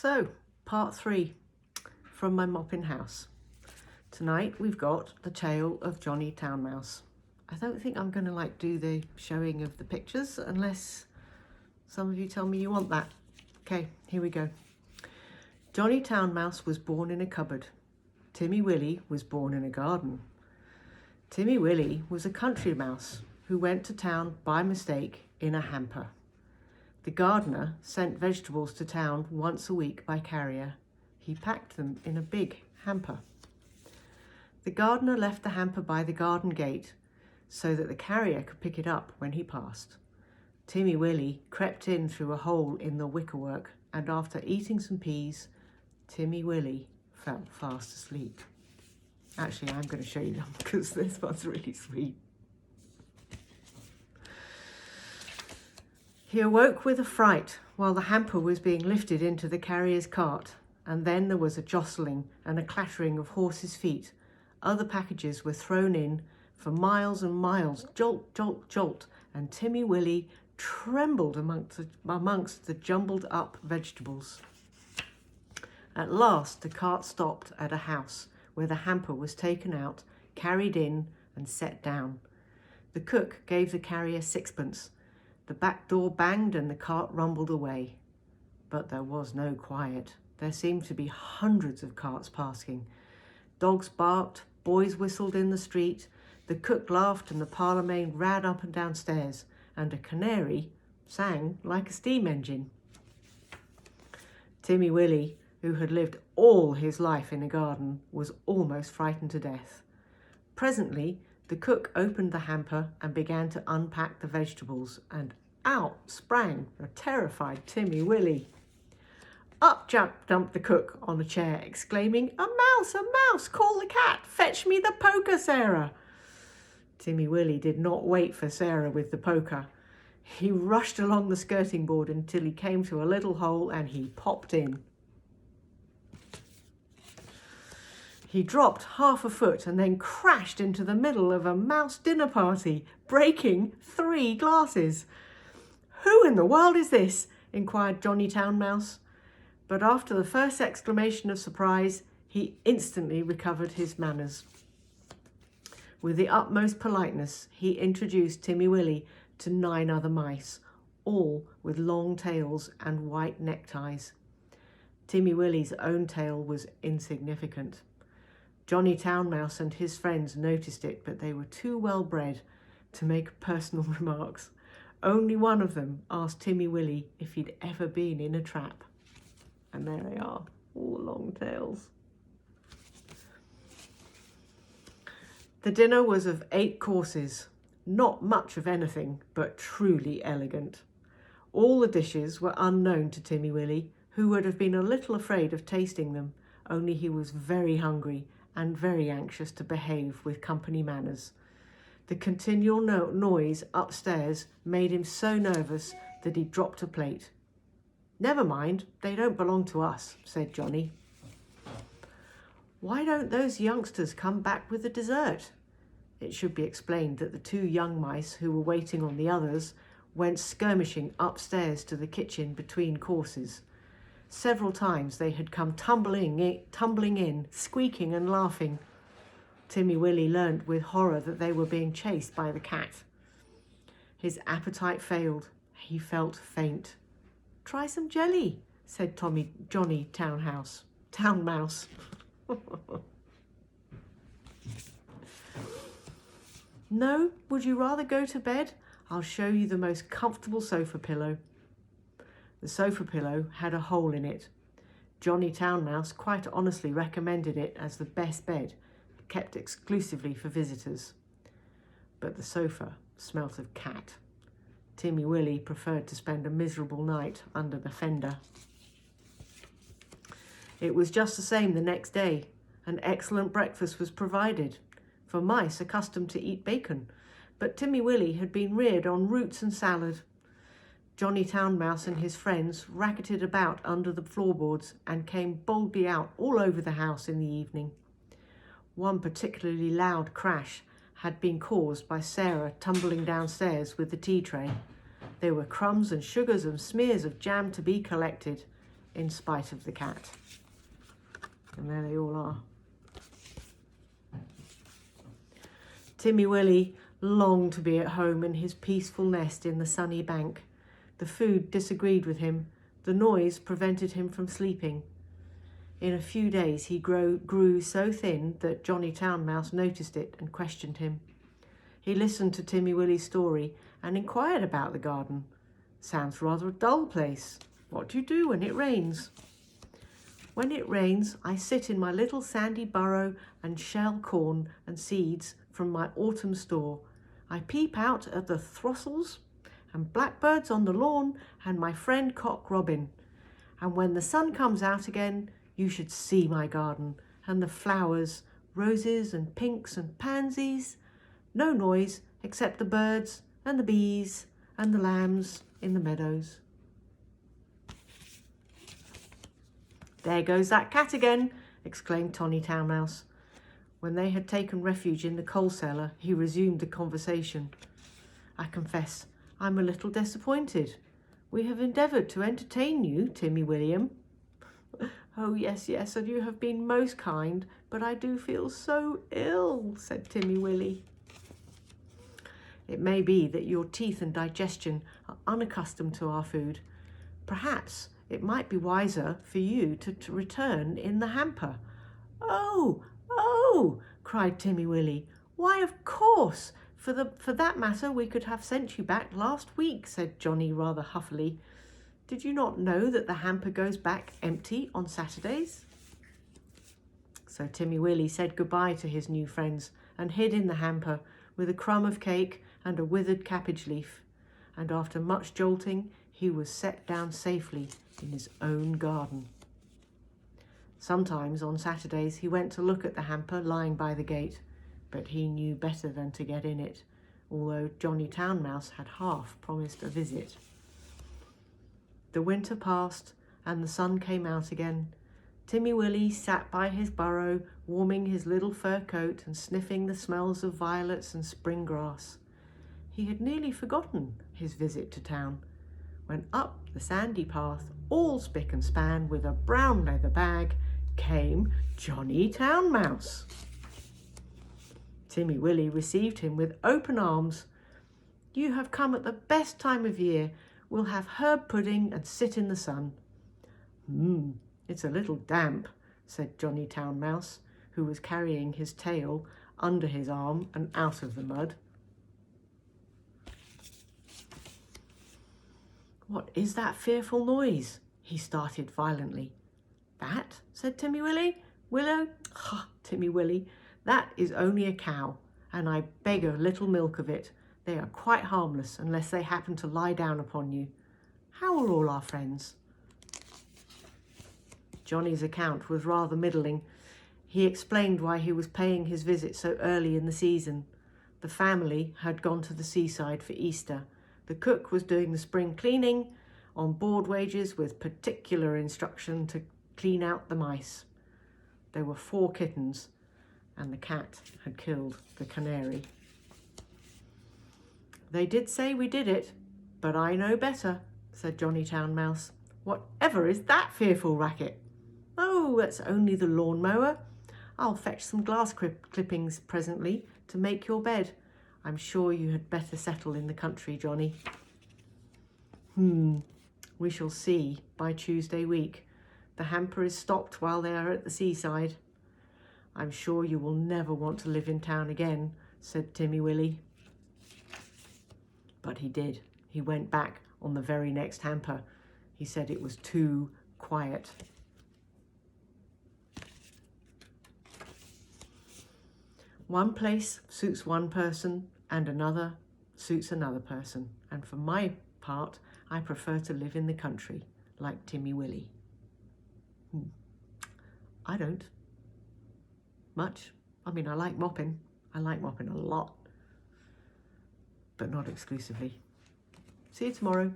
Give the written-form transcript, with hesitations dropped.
So, part 3 from my mopping house. Tonight we've got the tale of Johnny Town Mouse. I don't think I'm going to do the showing of the pictures unless some of you tell me you want that. Okay, here we go. Johnny Town Mouse was born in a cupboard. Timmy Willie was born in a garden. Timmy Willie was a country mouse who went to town by mistake in a hamper. The gardener sent vegetables to town once a week by carrier. He packed them in a big hamper. The gardener left the hamper by the garden gate so that the carrier could pick it up when he passed. Timmy Willie crept in through a hole in the wickerwork, and after eating some peas, Timmy Willie fell fast asleep. Actually, I'm going to show you them because this one's really sweet. He awoke with a fright while the hamper was being lifted into the carrier's cart, and then there was a jostling and a clattering of horses' feet. Other packages were thrown in for miles and miles, jolt, jolt, jolt, and Timmy Willie trembled amongst the jumbled up vegetables. At last the cart stopped at a house where the hamper was taken out, carried in and set down. The cook gave the carrier sixpence. The back door banged and the cart rumbled away. But there was no quiet. There seemed to be hundreds of carts passing. Dogs barked, boys whistled in the street, the cook laughed and the parlour maid ran up and down stairs, and a canary sang like a steam engine. Timmy Willie, who had lived all his life in a garden, was almost frightened to death. Presently, the cook opened the hamper and began to unpack the vegetables, and out sprang a terrified Timmy Willie. Up jumped the cook on a chair, exclaiming, a mouse, call the cat, fetch me the poker, Sarah." Timmy Willie did not wait for Sarah with the poker. He rushed along the skirting board until he came to a little hole and he popped in. He dropped half a foot and then crashed into the middle of a mouse dinner party, breaking 3 glasses. "Who in the world is this?" inquired Johnny Town Mouse. But after the first exclamation of surprise, he instantly recovered his manners. With the utmost politeness, he introduced Timmy Willie to 9 other mice, all with long tails and white neckties. Timmy Willie's own tail was insignificant. Johnny Town Mouse and his friends noticed it, but they were too well bred to make personal remarks. Only one of them asked Timmy Willie if he'd ever been in a trap. And there they are, all long tails. The dinner was of 8 courses, not much of anything, but truly elegant. All the dishes were unknown to Timmy Willie, who would have been a little afraid of tasting them, only he was very hungry and very anxious to behave with company manners. The continual noise upstairs made him so nervous that he dropped a plate. "Never mind, they don't belong to us," said Johnny. "Why don't those youngsters come back with the dessert?" It should be explained that the 2 young mice who were waiting on the others went skirmishing upstairs to the kitchen between courses. Several times they had come tumbling in, squeaking and laughing. Timmy Willie learnt with horror that they were being chased by the cat. His appetite failed. He felt faint. "Try some jelly," said Johnny Town Mouse. "No, would you rather go to bed? I'll show you the most comfortable sofa pillow." The sofa pillow had a hole in it. Johnny Town Mouse quite honestly recommended it as the best bed, kept exclusively for visitors. But the sofa smelt of cat. Timmy Willie preferred to spend a miserable night under the fender. It was just the same the next day. An excellent breakfast was provided for mice accustomed to eat bacon, but Timmy Willie had been reared on roots and salad. Johnny Town Mouse and his friends racketed about under the floorboards and came boldly out all over the house in the evening. One particularly loud crash had been caused by Sarah tumbling downstairs with the tea tray. There were crumbs and sugars and smears of jam to be collected. in spite of the cat. And there they all are. Timmy Willie longed to be at home in his peaceful nest in the sunny bank. The food disagreed with him. The noise prevented him from sleeping. In a few days he grew so thin that Johnny Town Mouse noticed it and questioned him. He listened to Timmy Willie's story and inquired about the garden. Sounds rather a dull place. What do you do when it rains? When it rains, I sit in my little sandy burrow and shell corn and seeds from my autumn store. I peep out at the throstles and blackbirds on the lawn and my friend Cock Robin. And when the sun comes out again, you should see my garden and the flowers, roses and pinks and pansies. No noise except the birds and the bees and the lambs in the meadows. There goes that cat again, exclaimed Johnny Town Mouse. When they had taken refuge in the coal cellar, he resumed the conversation. I confess, I'm a little disappointed. We have endeavoured to entertain you, Timmy William. Oh, yes, and you have been most kind, but I do feel so ill, said Timmy Willie. It may be that your teeth and digestion are unaccustomed to our food. Perhaps it might be wiser for you to return in the hamper. Oh, cried Timmy Willie. Why, of course. For that matter, we could have sent you back last week, said Johnny rather huffily. Did you not know that the hamper goes back empty on Saturdays? So Timmy Willie said goodbye to his new friends and hid in the hamper with a crumb of cake and a withered cabbage leaf. And after much jolting, he was set down safely in his own garden. Sometimes on Saturdays he went to look at the hamper lying by the gate, but he knew better than to get in it, although Johnny Town Mouse had half promised a visit. The winter passed and the sun came out again. Timmy Willie sat by his burrow, warming his little fur coat and sniffing the smells of violets and spring grass. He had nearly forgotten his visit to town, when up the sandy path, all spick and span with a brown leather bag, came Johnny Town Mouse. Timmy Willie received him with open arms. You have come at the best time of year. We'll have herb pudding and sit in the sun. It's a little damp, said Johnny Town Mouse, who was carrying his tail under his arm and out of the mud. What is that fearful noise? He started violently. That, said Timmy Willie. Timmy Willie, that is only a cow, and I beg a little milk of it. They are quite harmless unless they happen to lie down upon you. How are all our friends? Johnny's account was rather middling. He explained why he was paying his visit so early in the season. The family had gone to the seaside for Easter. The cook was doing the spring cleaning on board wages with particular instruction to clean out the mice. There were 4 kittens, and the cat had killed the canary. They did say we did it, but I know better, said Johnny Town Mouse. Whatever is that fearful racket? Oh, that's only the lawnmower. I'll fetch some glass clippings presently to make your bed. I'm sure you had better settle in the country, Johnny. We shall see by Tuesday week. The hamper is stopped while they are at the seaside. I'm sure you will never want to live in town again, said Timmy Willie. But he did. He went back on the very next hamper. He said it was too quiet. One place suits one person and another suits another person. And for my part, I prefer to live in the country like Timmy Willie. I don't. Much. I mean, I like mopping. I like mopping a lot. But not exclusively. See you tomorrow.